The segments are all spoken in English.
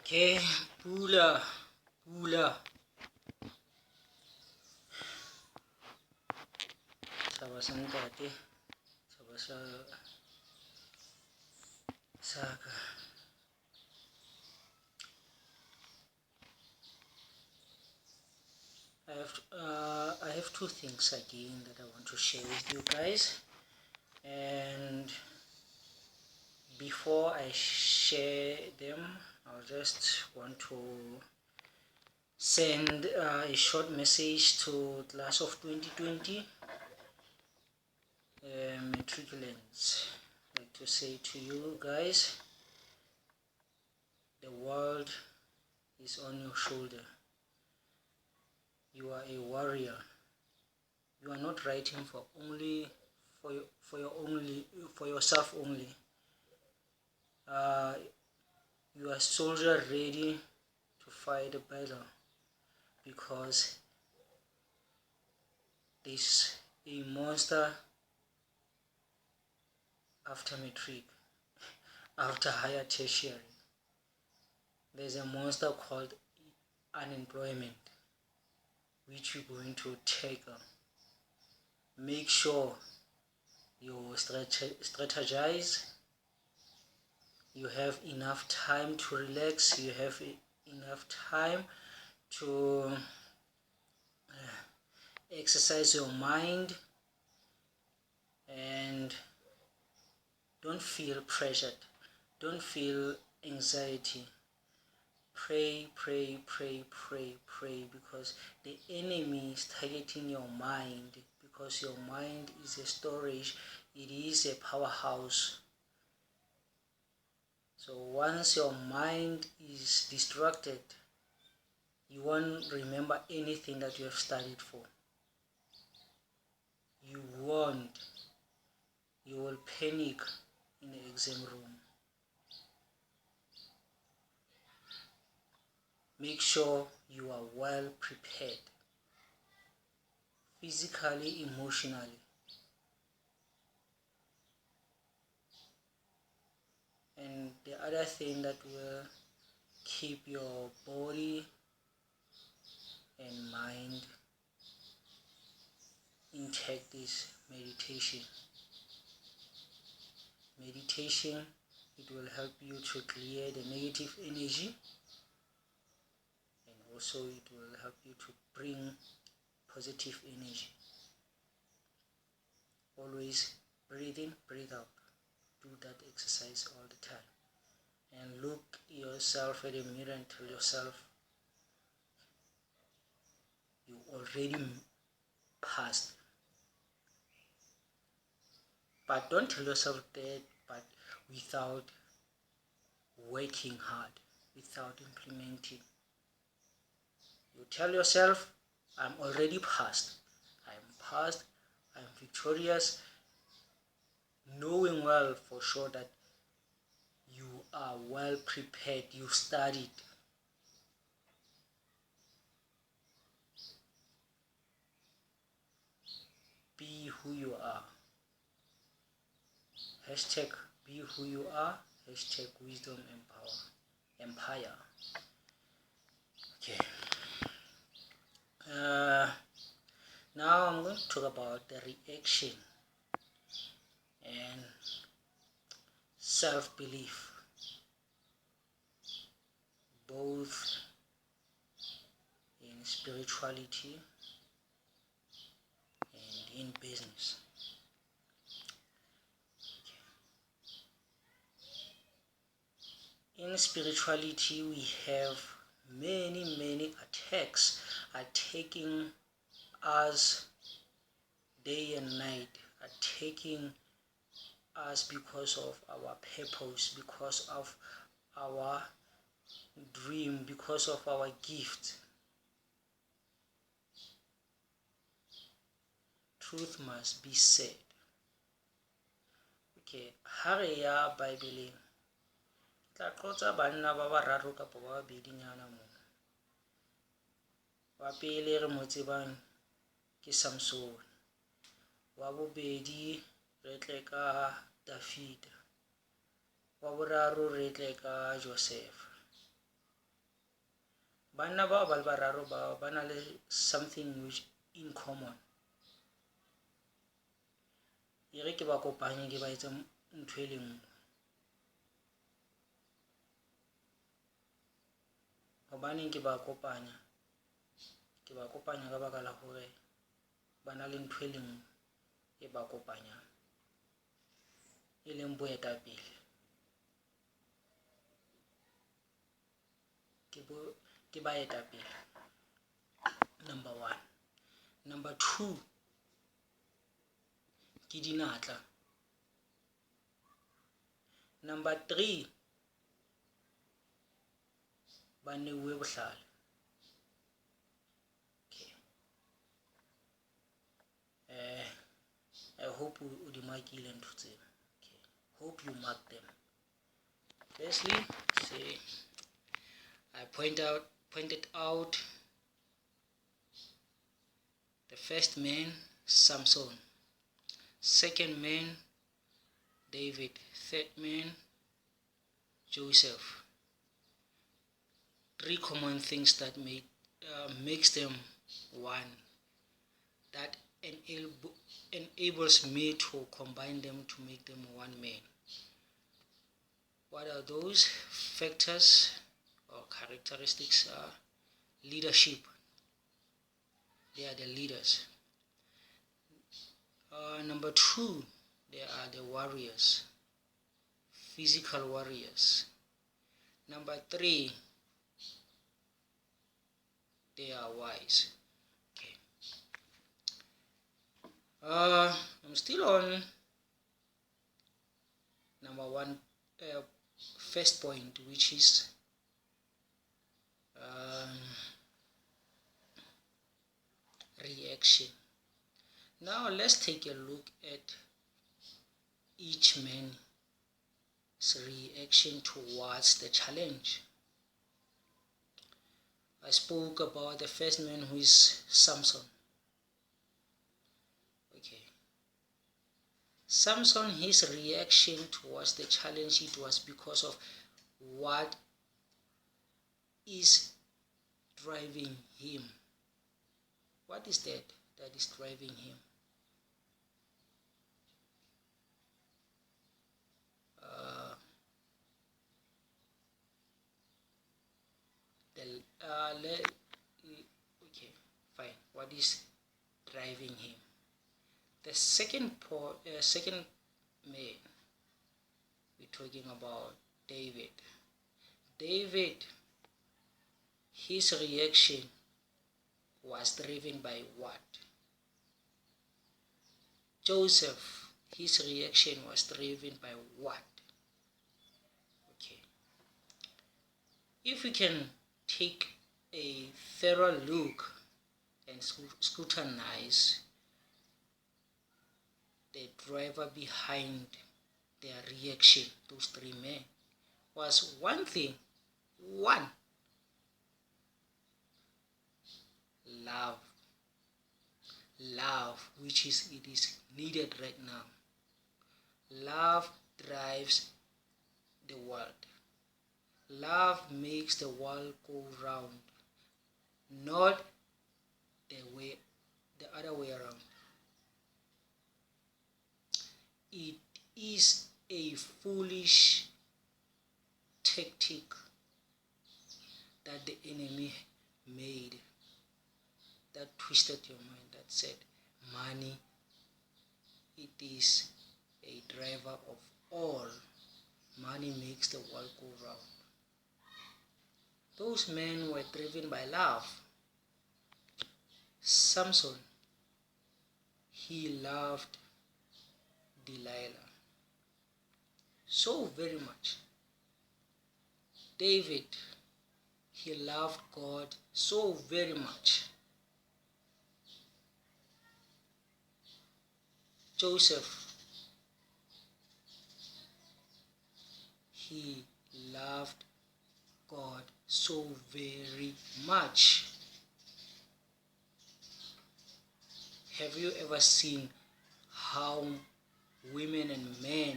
Okay, pula. Saba sa ntate, saba sa saka. I have two things again that I want to share with you guys, and before I share them, I'll just want to send a short message to class of 2020 matriculants. I'd like to say to you guys, the world is on your shoulder. You are a warrior. You are not writing for yourself only. You are a soldier ready to fight a battle, because there's a monster after matric, after higher tertiary. There's a monster called unemployment, which you're going to tackle. Make sure you strategize. You have enough time to relax. You have enough time to exercise your mind, and don't feel pressured. Don't feel anxiety. Pray, because the enemy is targeting your mind, because your mind is a storage, it is a powerhouse. So once your mind is distracted, you won't remember anything that you have studied for. You won't. You will panic in the exam room. Make sure you are well prepared, physically, emotionally. And the other thing that will keep your body and mind intact is meditation. Meditation, it will help you to clear the negative energy, and also it will help you to bring positive energy. Always breathe in, breathe out. Do that exercise all the time, and look yourself at the mirror and tell yourself you already passed. But don't tell yourself that but without working hard, without implementing. You tell yourself, I'm already passed. I'm victorious, knowing well for sure that you are well prepared, you studied. Be who you are. Hashtag be who you are. Hashtag wisdom empire. Okay. Now I'm going to talk about the reaction and self-belief, both in spirituality and in business. In spirituality, we have many attacks attacking us day and night, attacking us because of our purpose, because of our dream, because of our gift. Truth must be said. Okay, ha re ya Bible tla qotsa banna ba bararo kapa ba babedinyana mona. Wa pele re mo tsebang ke Samson, wa bobedi re tle ka David, wa boraro re tle ka Joseph. banna bao ba le bararo ba na le something which in common. E re ke ba kopanye ke ba etse ntho e le nngwe. Hobaneng ke ba kopanya? Ke ba kopanya ka baka la hore ba na le ntho e le nngwe e ba kopanyang, e leng boetapele. Ke baetapele, number 1. Number 2, ke dinatla. Number 3, ba neuwe bohlale. Okay. I hope o di markile ntho tseo. Okay. Hope you mark them. Firstly, say I pointed out the first man, Samson. Second man, David. Third man, Joseph. 3 common things that makes them one, that enables me to combine them to make them one man. What are those factors or characteristics? Leadership. They are the leaders. Number 2, they are the warriors, physical warriors. Number 3, they are wise. Okay. I'm still on number 1, first point, which is reaction. Now let's take a look at each man's reaction towards the challenge. I spoke about the first man, who is Samson. Okay. Samson, his reaction towards the challenge, it was because of what is driving him. What is that is driving him? Okay, fine. What is driving him? The second man, we're talking about David. David, his reaction was driven by what? Joseph, his reaction was driven by what? Okay. If we can take a thorough look and scrutinize the driver behind their reaction, those 3 men, was one thing. Love, which is needed right now. Love drives the world. Love makes the world go round, not the other way around. It is a foolish tactic that the enemy made, that twisted your mind, that said money, it is a driver of all. Money makes the world go round. Those men were driven by love. Samson, he loved Delilah so very much. David, he loved God so very much. Joseph, he loved God so very much. Have you ever seen how women and men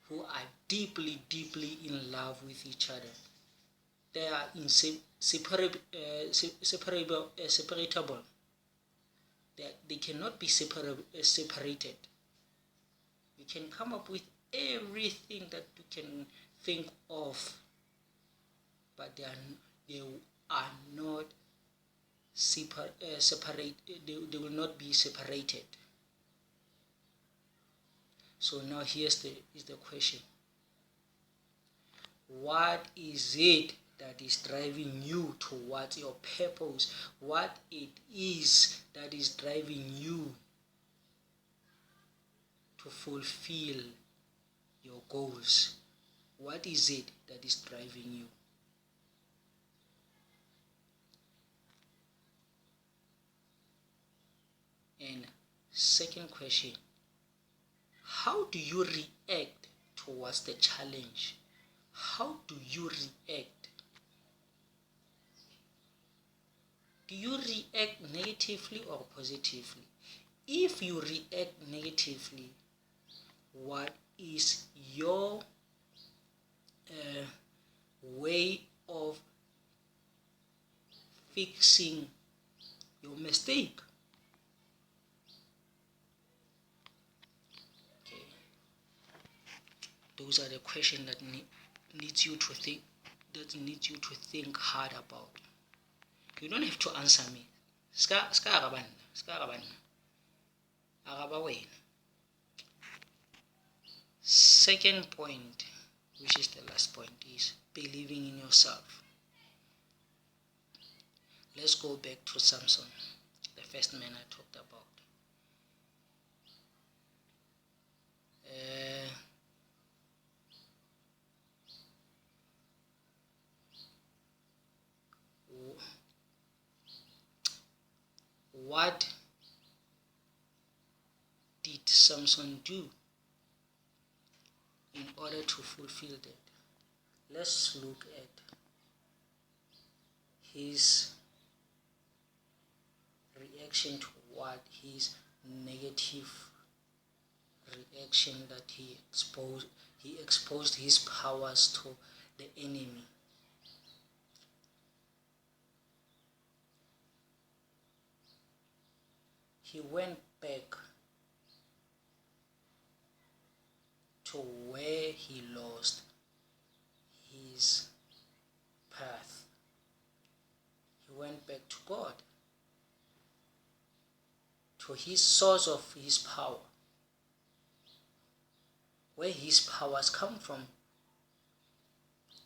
who are deeply in love with each other, they are separatable. They cannot be separated. You can come up with everything that you can think of, but they are not separate. They will not be separated. So now is the question: what is it that is driving you towards your purpose? What it is that is driving you to fulfill your goals? What is it that is driving you? And second question, how do you react towards the challenge? How do you react? Do you react negatively or positively? If you react negatively, what is your way of fixing your mistake? Okay. Those are the questions that needs you to think. That needs you to think hard about. You don't have to answer me. Second point, which is the last point, is believing in yourself. Let's go back to Samson, the first man I talked about. What did Samson do in order to fulfill that? Let's look at his reaction to what his negative reaction that he exposed his powers to the enemy. He went back to where he lost his path. He went back to God, to his source of his power, where his powers come from.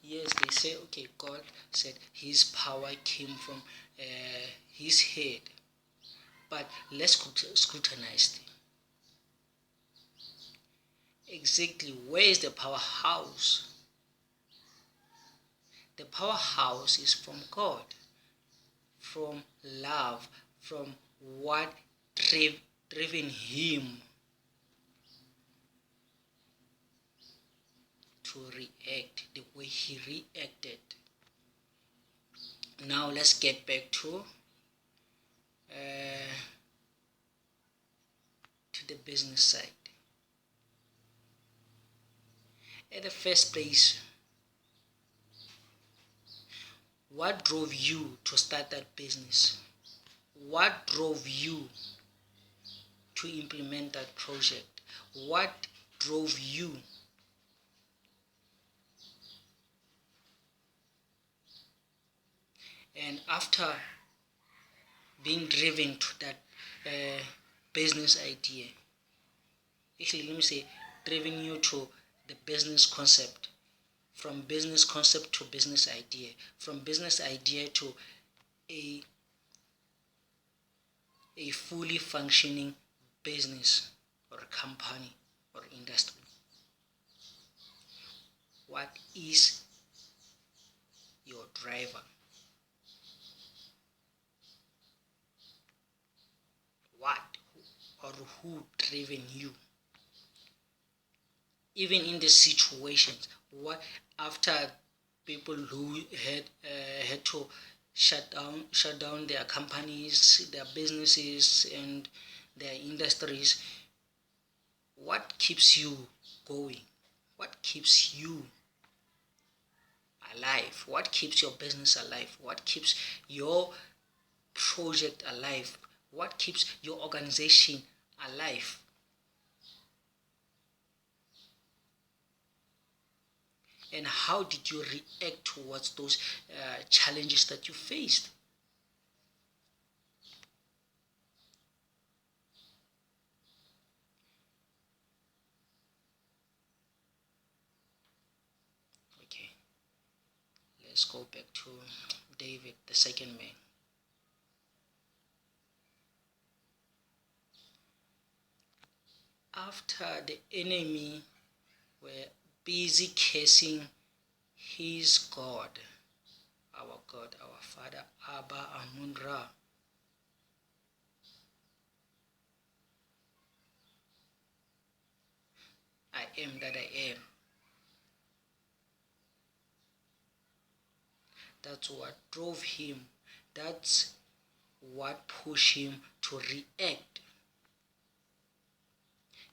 Yes, they say, okay, God said his power came from his head. But let's scrutinize it. Exactly where is the powerhouse? The powerhouse is from God, from love, from what driven him to react the way he reacted. Now let's get back to the business side. At the first place, what drove you to start that business? What drove you to implement that project? What drove you and after being driven to that business idea, actually let me say driven you to the business concept, from business concept to business idea, from business idea to a fully functioning business or company or industry. What is your driver? What or who driven you? Even in the situations, what after people who had to shut down their companies, their businesses, and their industries, what keeps you going? What keeps you alive? What keeps your business alive? What keeps your project alive? What keeps your organization alive? And how did you react towards those challenges that you faced? Okay, let's go back to David, the second man. After the enemy were busy cursing his God, our Father, Abba Amun-Ra, I am that I am. That's what drove him. That's what pushed him to react.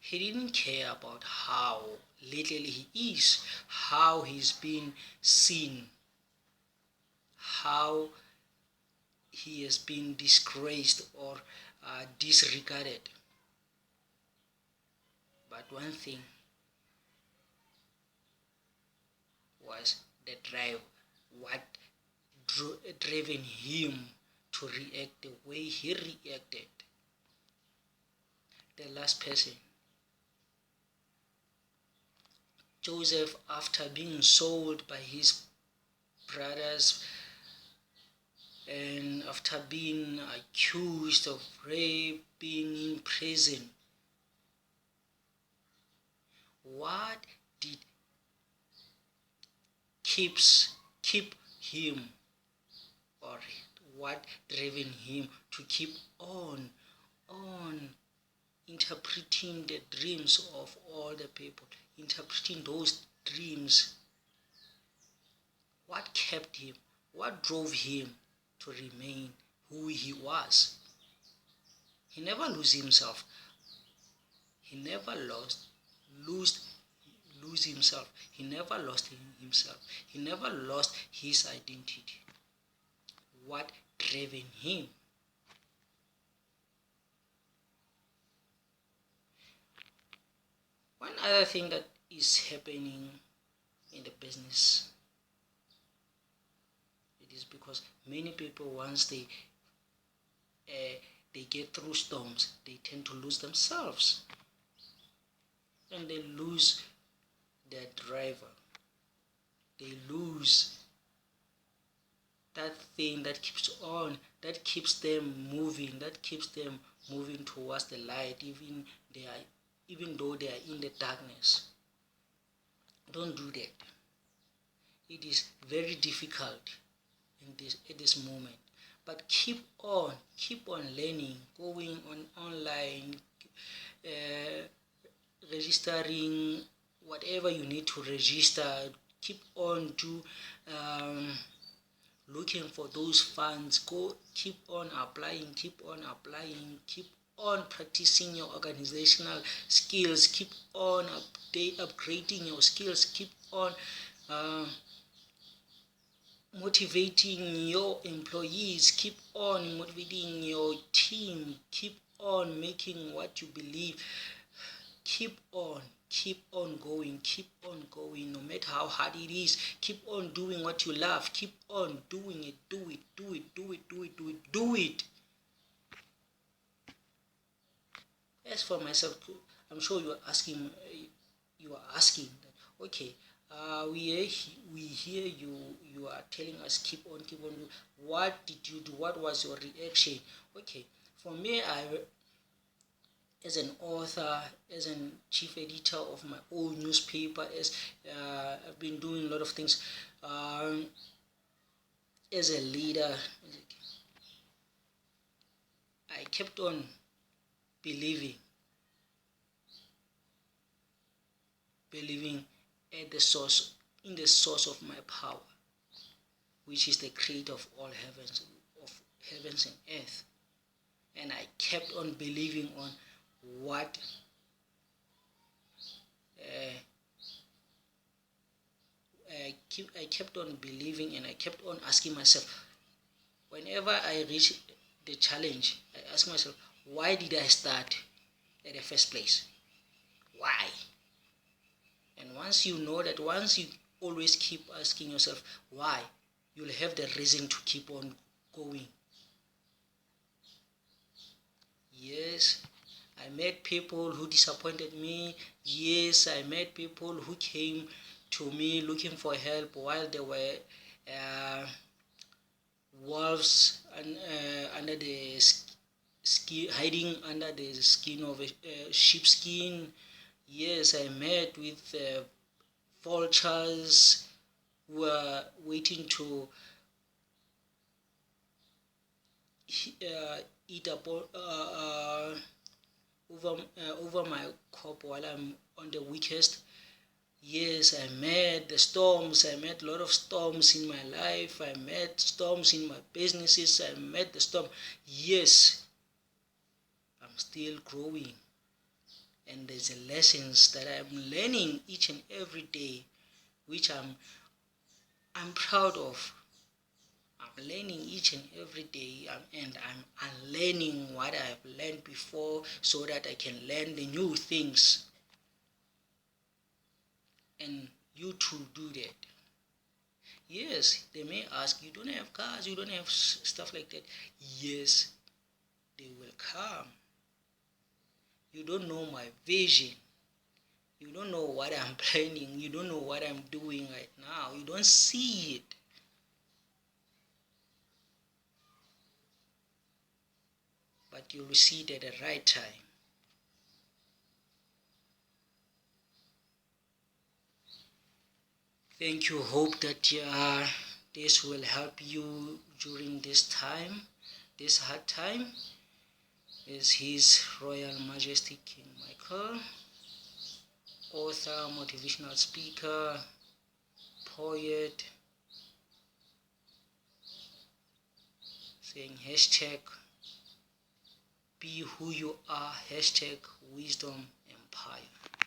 He didn't care about how little he is, how he's been seen, how he has been disgraced or disregarded. But one thing was the drive, what driven him to react the way he reacted. The last person, Joseph, after being sold by his brothers and after being accused of rape, being in prison, what did keep him, or what driven him to keep on interpreting the dreams of all the people, interpreting those dreams? What kept him? What drove him to remain who he was? He never lost himself. He never lose himself. He never lost himself. He never lost his identity. What driven him? One other thing that is happening in the business, it is because many people, once they get through storms, they tend to lose themselves, and they lose their driver. They lose that thing that keeps on, that keeps them moving, towards the light, even though they are in the darkness. Don't do that. It is very difficult at this moment. But keep on learning, going online, registering whatever you need to register. Keep on looking for those funds. Keep on applying, keep on practicing your organizational skills, keep on upgrading your skills, keep on motivating your employees, keep on motivating your team, keep on making what you believe, keep on going, no matter how hard it is. Keep on doing what you love, keep on doing it. Do it. As for myself, I'm sure you are asking that, okay, we hear you are telling us keep on. What did you do? What was your reaction? Okay, for me, as an author, as a chief editor of my own newspaper, I've been doing a lot of things. As a leader, I kept on believing in the source of my power, which is the creator of all heavens and earth. And I kept on believing on I kept on believing, and I kept on asking myself, whenever I reach the challenge, I ask myself, why did I start at the first place? Why? And once you know that, once you always keep asking yourself why, you'll have the reason to keep on going. Yes, I met people who disappointed me. Yes, I met people who came to me looking for help while they were uh, wolves under the skin, hiding under the skin of a sheepskin. Yes, I met with vultures who are waiting to eat up over my cup while I'm on the weakest. Yes, I met the storms. I met a lot of storms in my life. I met storms in my businesses. I met the storm. Yes, I'm still growing. And there's a lessons that I'm learning each and every day, which I'm proud of. I'm learning each and every day, and I'm unlearning what I've learned before so that I can learn the new things. And you too do that. Yes, they may ask, you don't have cars, you don't have stuff like that. Yes, they will come. You don't know my vision. You don't know what I'm planning. You don't know what I'm doing right now. You don't see it. But you'll see it at the right time. Thank you. Hope that this will help you during this time, this hard time. Is His Royal Majesty King Michael, author, motivational speaker, poet, saying hashtag be who you are, hashtag wisdom empire.